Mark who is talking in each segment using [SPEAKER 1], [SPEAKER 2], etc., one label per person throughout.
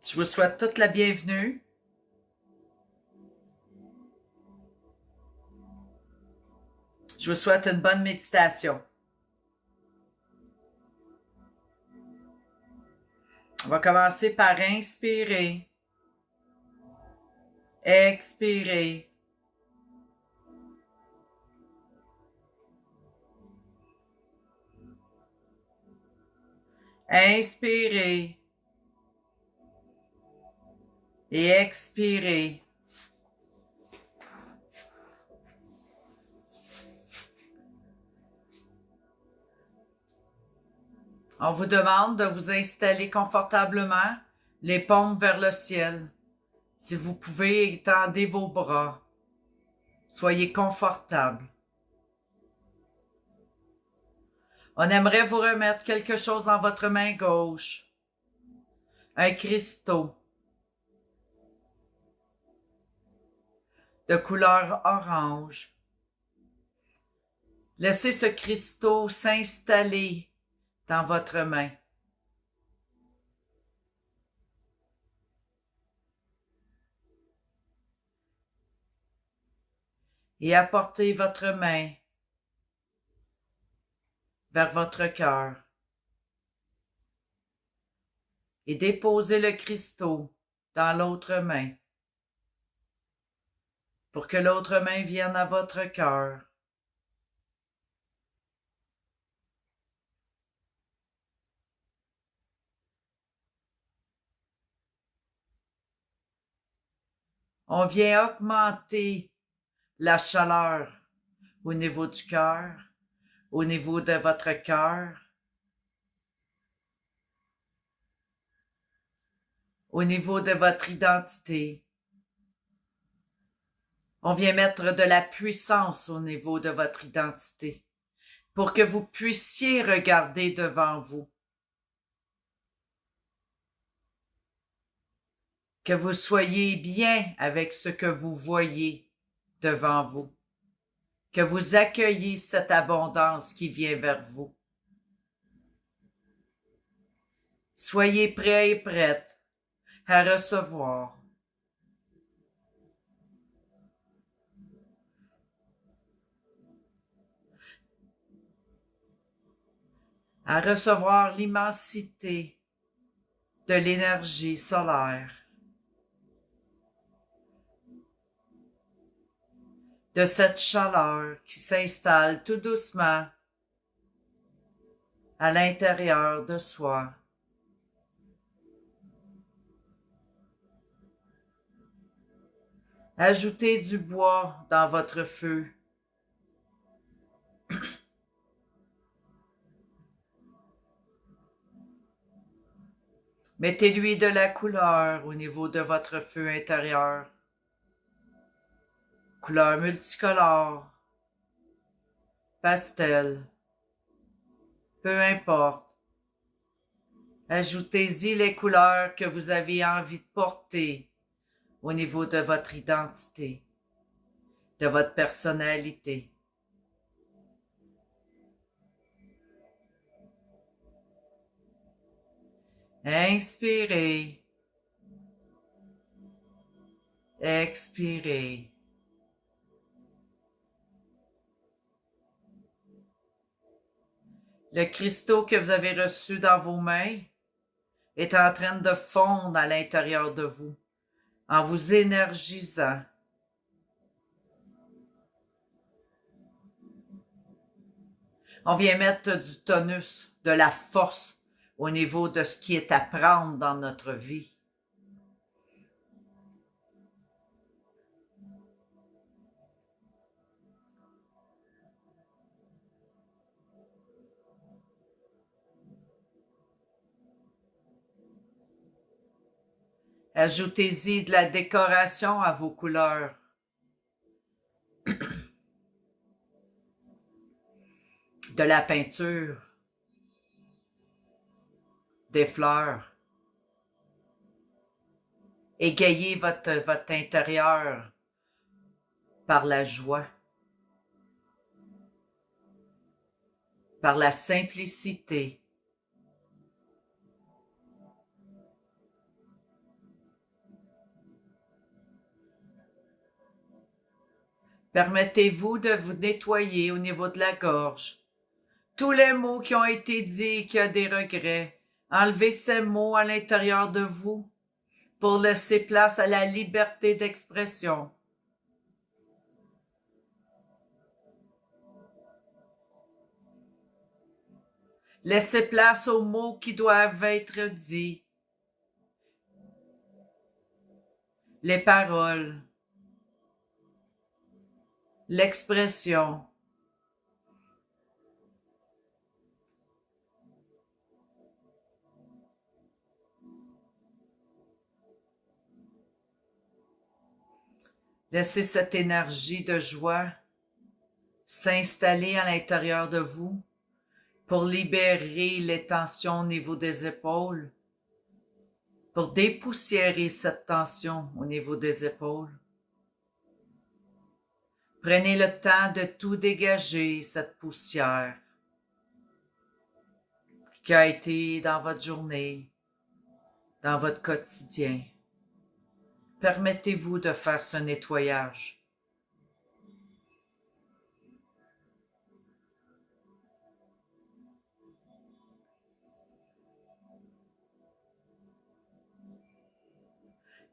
[SPEAKER 1] Je vous souhaite toute la bienvenue. Je vous souhaite une bonne méditation. On va commencer par inspirer, expirer. Inspirer et expirer. On vous demande de vous installer confortablement, les paumes vers le ciel. Si vous pouvez, étendez vos bras. Soyez confortable. On aimerait vous remettre quelque chose dans votre main gauche. Un cristaux de couleur orange. Laissez ce cristaux s'installer dans votre main. Et apportez votre main vers votre cœur. Et déposez le cristaux dans l'autre main pour que l'autre main vienne à votre cœur. On vient augmenter la chaleur au niveau du cœur, au niveau de votre cœur, au niveau de votre identité. On vient mettre de la puissance au niveau de votre identité pour que vous puissiez regarder devant vous. Que vous soyez bien avec ce que vous voyez devant vous. Que vous accueillez cette abondance qui vient vers vous. Soyez prêts et prêtes à recevoir. À recevoir l'immensité de l'énergie solaire, de cette chaleur qui s'installe tout doucement à l'intérieur de soi. Ajoutez du bois dans votre feu. Mettez-lui de la couleur au niveau de votre feu intérieur. Couleur multicolore, pastel, peu importe. Ajoutez-y les couleurs que vous avez envie de porter au niveau de votre identité, de votre personnalité. Inspirez, expirez. Le cristaux que vous avez reçu dans vos mains est en train de fondre à l'intérieur de vous, en vous énergisant. On vient mettre du tonus, de la force au niveau de ce qui est à prendre dans notre vie. Ajoutez-y de la décoration à vos couleurs. De la peinture. Des fleurs. Égayez votre intérieur par la joie, par la simplicité. Permettez-vous de vous nettoyer au niveau de la gorge. Tous les mots qui ont été dits et qu'il y a des regrets, enlevez ces mots à l'intérieur de vous pour laisser place à la liberté d'expression. Laissez place aux mots qui doivent être dits. Les paroles. L'expression. Laissez cette énergie de joie s'installer à l'intérieur de vous pour libérer les tensions au niveau des épaules, pour dépoussiérer cette tension au niveau des épaules. Prenez le temps de tout dégager, cette poussière qui a été dans votre journée, dans votre quotidien. Permettez-vous de faire ce nettoyage.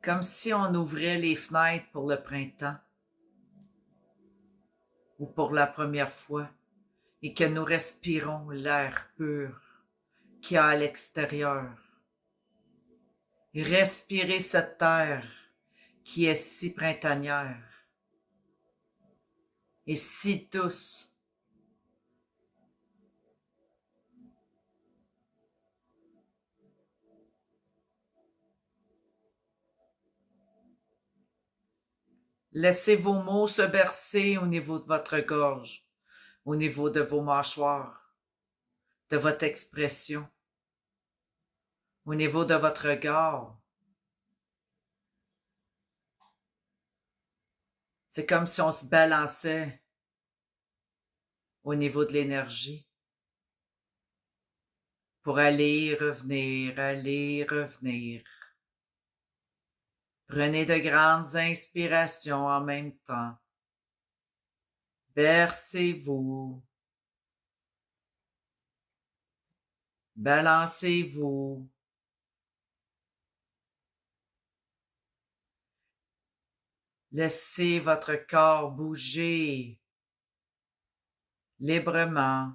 [SPEAKER 1] Comme si on ouvrait les fenêtres pour le printemps ou pour la première fois et que nous respirons l'air pur qu'il y a à l'extérieur. Et respirez cette terre qui est si printanière et si douce. Laissez vos mots se bercer au niveau de votre gorge, au niveau de vos mâchoires, de votre expression, au niveau de votre regard. C'est comme si on se balançait au niveau de l'énergie pour aller et revenir, aller et revenir. Prenez de grandes inspirations en même temps. Bercez-vous. Balancez-vous. Laissez votre corps bouger librement.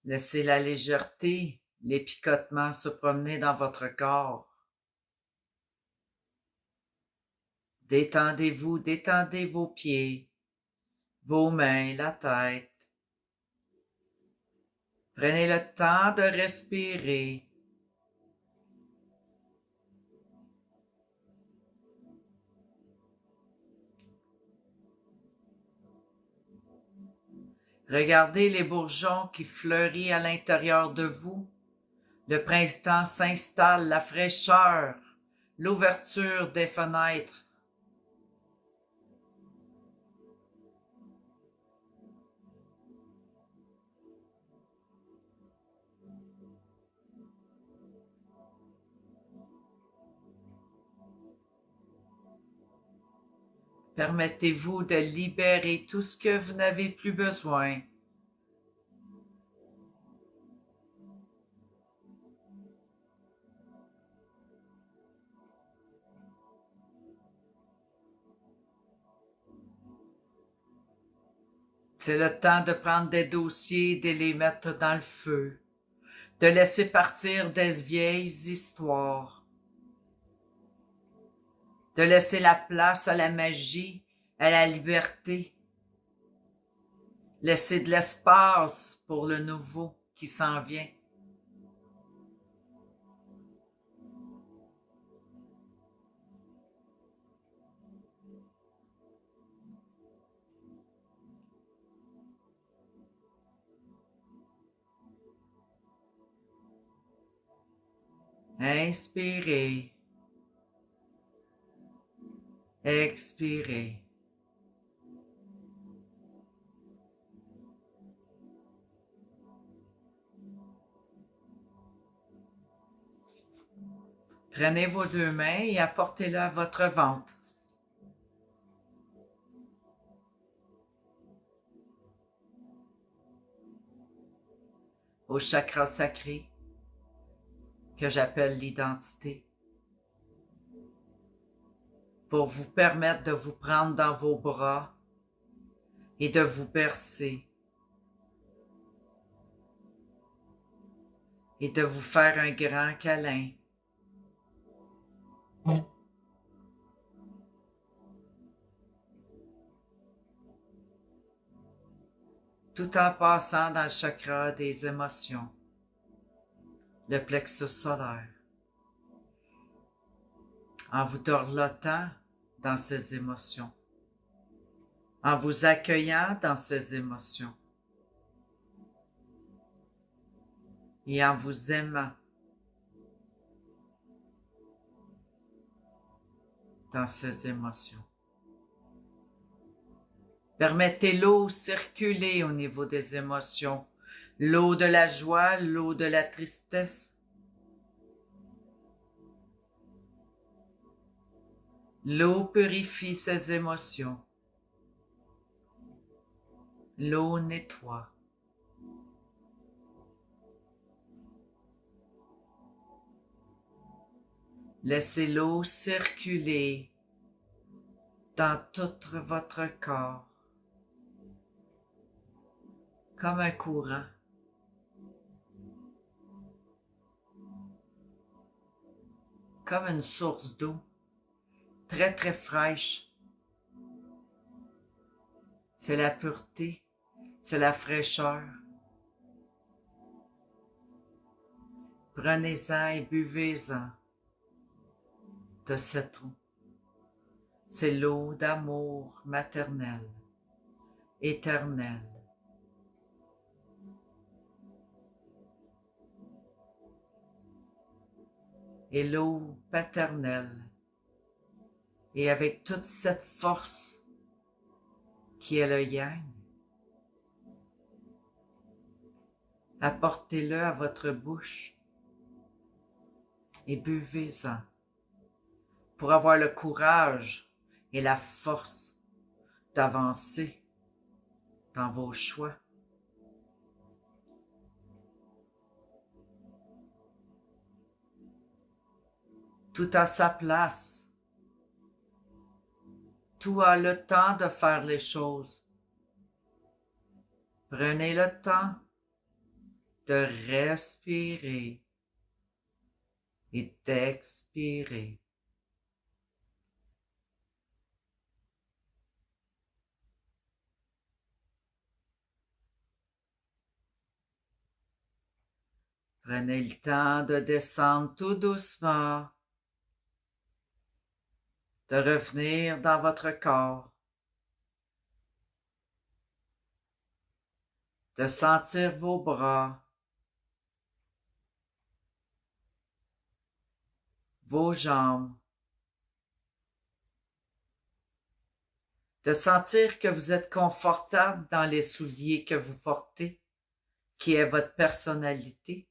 [SPEAKER 1] Laissez la légèreté, les picotements se promener dans votre corps. Détendez-vous, détendez vos pieds, vos mains, la tête. Prenez le temps de respirer. Regardez les bourgeons qui fleurissent à l'intérieur de vous. Le printemps s'installe, la fraîcheur, l'ouverture des fenêtres. Permettez-vous de libérer tout ce que vous n'avez plus besoin. C'est le temps de prendre des dossiers et de les mettre dans le feu, de laisser partir des vieilles histoires, de laisser la place à la magie, à la liberté, laisser de l'espace pour le nouveau qui s'en vient. Inspirez, expirez. Prenez vos deux mains et apportez-le à votre ventre. Au chakra sacré que j'appelle l'identité, pour vous permettre de vous prendre dans vos bras et de vous bercer et de vous faire un grand câlin. Tout en passant dans le chakra des émotions, le plexus solaire, en vous dorlotant dans ces émotions, en vous accueillant dans ces émotions et en vous aimant dans ces émotions. Permettez l'eau circuler au niveau des émotions, l'eau de la joie, l'eau de la tristesse, l'eau purifie ces émotions, l'eau nettoie. Laissez l'eau circuler dans tout votre corps, comme un courant. Comme une source d'eau, très très fraîche. C'est la pureté, c'est la fraîcheur. Prenez-en et buvez-en de cette eau. C'est l'eau d'amour maternel, éternel. Et l'eau paternelle, et avec toute cette force qui est le yang, apportez-le à votre bouche et buvez-en pour avoir le courage et la force d'avancer dans vos choix. Tout a sa place. Tout a le temps de faire les choses. Prenez le temps de respirer et d'expirer. Prenez le temps de descendre tout doucement, de revenir dans votre corps, de sentir vos bras, vos jambes, de sentir que vous êtes confortable dans les souliers que vous portez, qui est votre personnalité.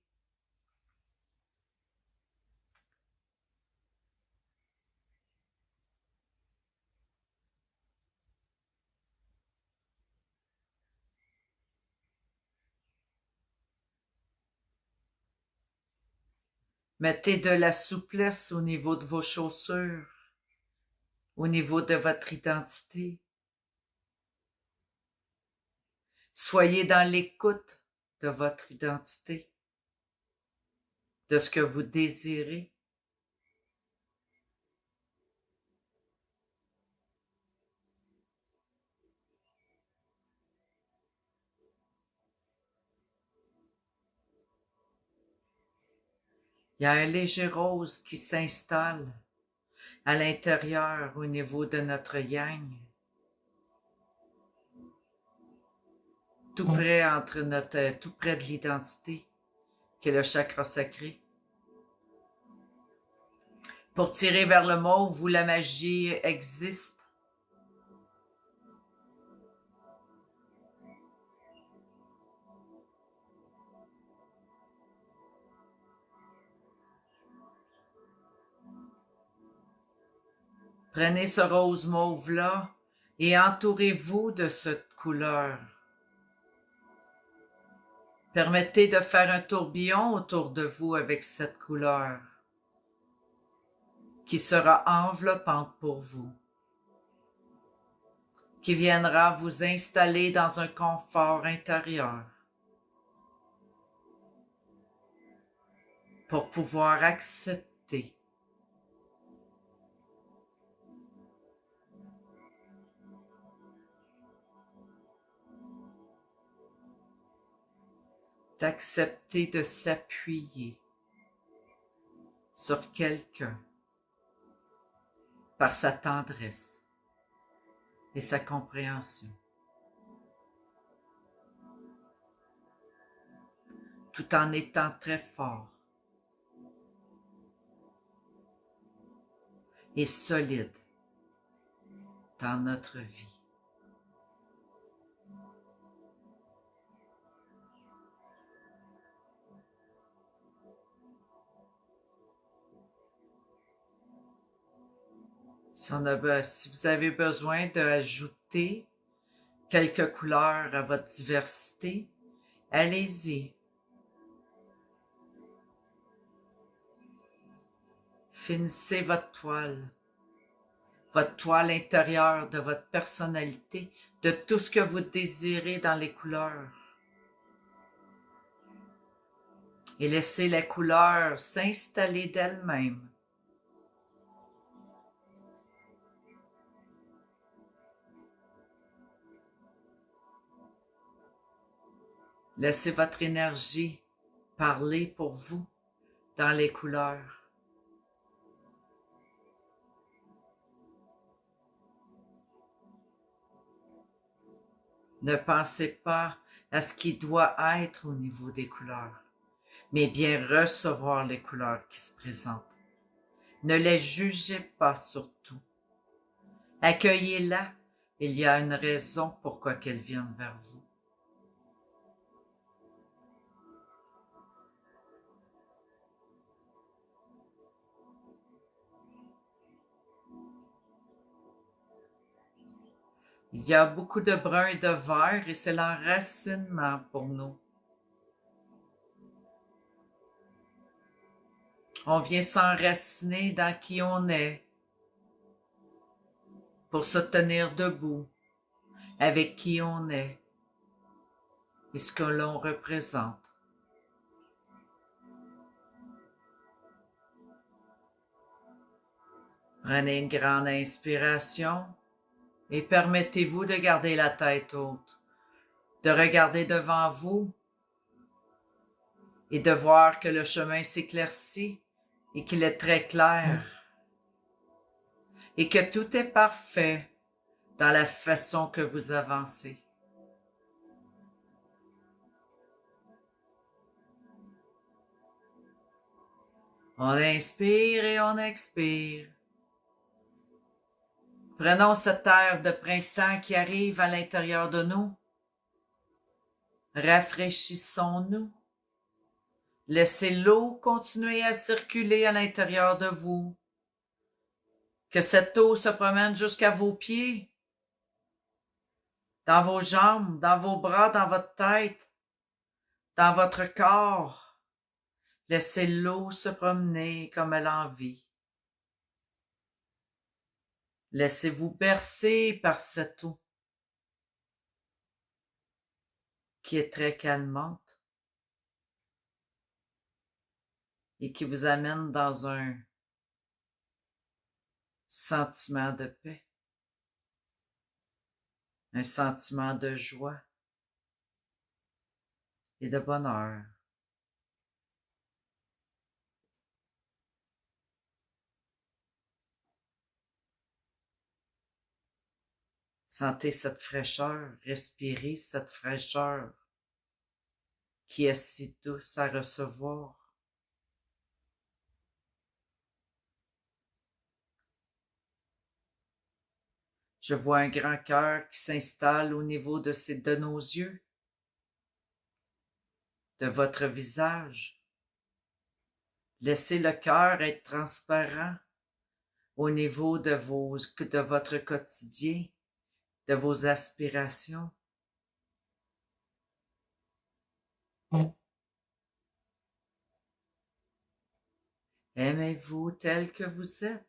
[SPEAKER 1] Mettez de la souplesse au niveau de vos chaussures, au niveau de votre identité. Soyez dans l'écoute de votre identité, de ce que vous désirez. Il y a un léger rose qui s'installe à l'intérieur au niveau de notre yang, tout près tout près de l'identité, qui est le chakra sacré. Pour tirer vers le mauve où la magie existe. Prenez ce rose mauve-là et entourez-vous de cette couleur. Permettez de faire un tourbillon autour de vous avec cette couleur qui sera enveloppante pour vous, qui viendra vous installer dans un confort intérieur pour pouvoir accepter d'accepter de s'appuyer sur quelqu'un par sa tendresse et sa compréhension, tout en étant très fort et solide dans notre vie. Si vous avez besoin d'ajouter quelques couleurs à votre diversité, allez-y. Finissez votre toile intérieure de votre personnalité, de tout ce que vous désirez dans les couleurs. Et laissez les couleurs s'installer d'elles-mêmes. Laissez votre énergie parler pour vous dans les couleurs. Ne pensez pas à ce qui doit être au niveau des couleurs, mais bien recevoir les couleurs qui se présentent. Ne les jugez pas surtout. Accueillez-la. Il y a une raison pourquoi qu'elles viennent vers vous. Il y a beaucoup de brun et de vert et c'est l'enracinement pour nous. On vient s'enraciner dans qui on est pour se tenir debout avec qui on est et ce que l'on représente. Prenez une grande inspiration et permettez-vous de garder la tête haute, de regarder devant vous et de voir que le chemin s'éclaircit et qu'il est très clair et que tout est parfait dans la façon que vous avancez. On inspire et on expire. Prenons cet air de printemps qui arrive à l'intérieur de nous. Rafraîchissons-nous. Laissez l'eau continuer à circuler à l'intérieur de vous. Que cette eau se promène jusqu'à vos pieds, dans vos jambes, dans vos bras, dans votre tête, dans votre corps. Laissez l'eau se promener comme elle a envie. Laissez-vous bercer par cette eau qui est très calmante et qui vous amène dans un sentiment de paix, un sentiment de joie et de bonheur. Sentez cette fraîcheur, respirez cette fraîcheur qui est si douce à recevoir. Je vois un grand cœur qui s'installe au niveau de nos yeux, de votre visage. Laissez le cœur être transparent au niveau de votre quotidien, de vos aspirations. Aimez-vous tel que vous êtes,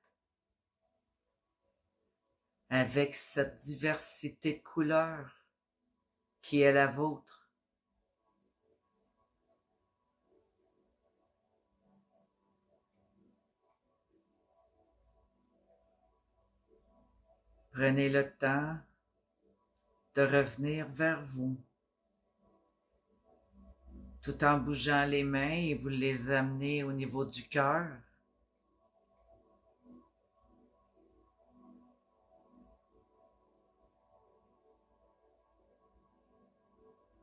[SPEAKER 1] avec cette diversité de couleurs qui est la vôtre. Prenez le temps de revenir vers vous, tout en bougeant les mains et vous les amenez au niveau du cœur.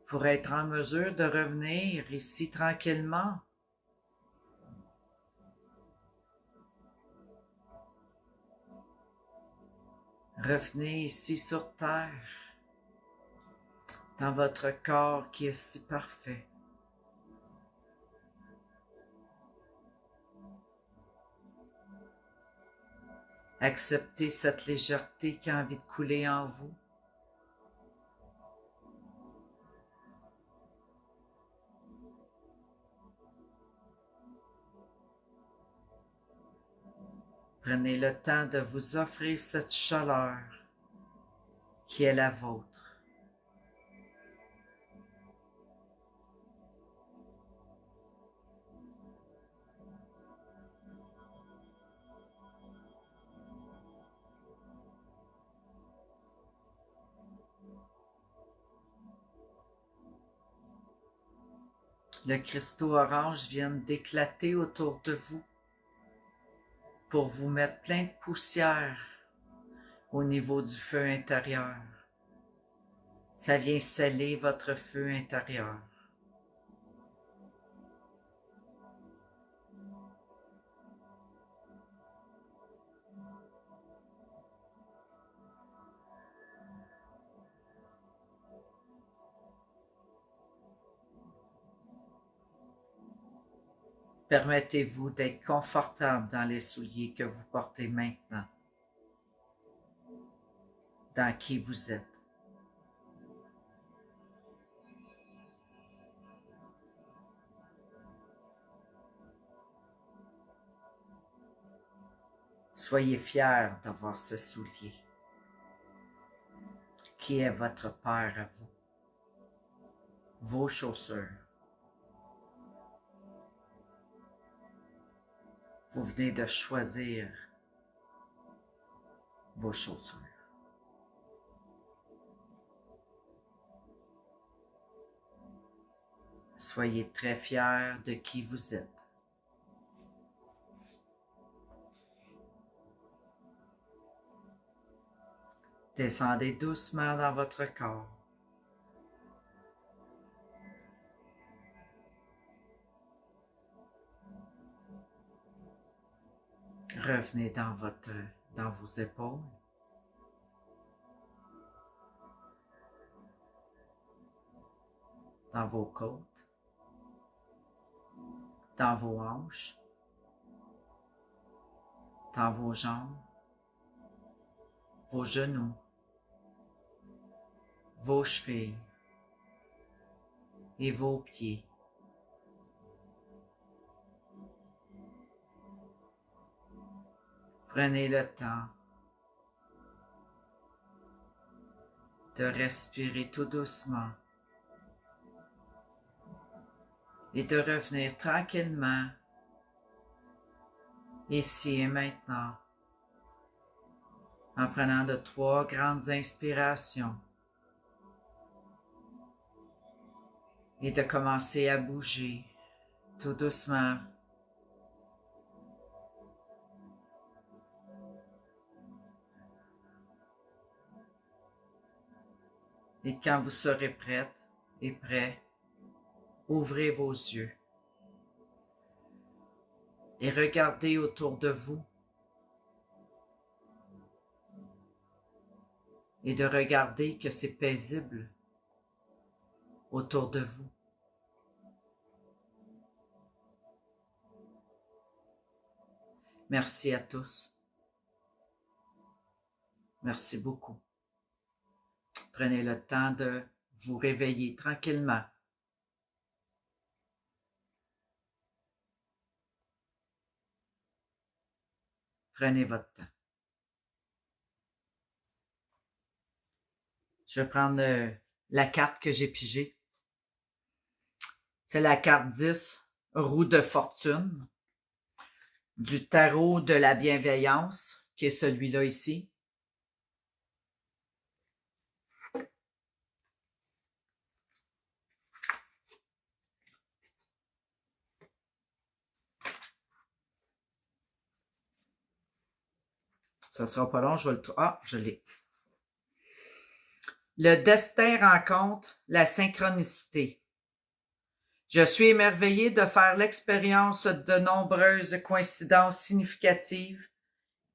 [SPEAKER 1] Pour être en mesure de revenir ici tranquillement. Revenez ici sur terre, dans votre corps qui est si parfait. Acceptez cette légèreté qui a envie de couler en vous. Prenez le temps de vous offrir cette chaleur qui est la vôtre. Le cristaux orange vient d'éclater autour de vous pour vous mettre plein de poussière au niveau du feu intérieur. Ça vient sceller votre feu intérieur. Permettez-vous d'être confortable dans les souliers que vous portez maintenant, dans qui vous êtes. Soyez fiers d'avoir ce soulier qui est votre père à vous, vos chaussures. Vous venez de choisir vos chaussures. Soyez très fiers de qui vous êtes. Descendez doucement dans votre corps. Revenez dans vos épaules. Dans vos côtes. Dans vos hanches. Dans vos jambes. Vos genoux. Vos chevilles. Et vos pieds. Prenez le temps de respirer tout doucement et de revenir tranquillement ici et maintenant en prenant de 3 grandes inspirations et de commencer à bouger tout doucement. Et quand vous serez prête et prêt, ouvrez vos yeux et regardez autour de vous et de regarder que c'est paisible autour de vous. Merci à tous. Merci beaucoup. Prenez le temps de vous réveiller tranquillement. Prenez votre temps. Je vais prendre la carte que j'ai pigée. C'est la carte 10, roue de fortune, du tarot de la bienveillance, qui est celui-là ici. Ça sera pas long, je vais le... Ah, je l'ai. Le destin rencontre la synchronicité. Je suis émerveillé de faire l'expérience de nombreuses coïncidences significatives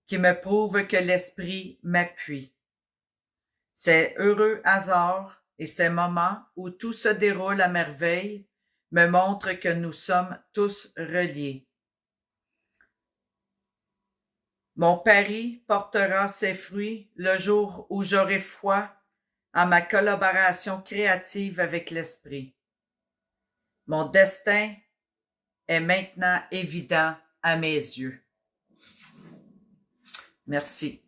[SPEAKER 1] qui me prouvent que l'esprit m'appuie. Ces heureux hasards et ces moments où tout se déroule à merveille me montrent que nous sommes tous reliés. Mon pari portera ses fruits le jour où j'aurai foi à ma collaboration créative avec l'esprit. Mon destin est maintenant évident à mes yeux. Merci.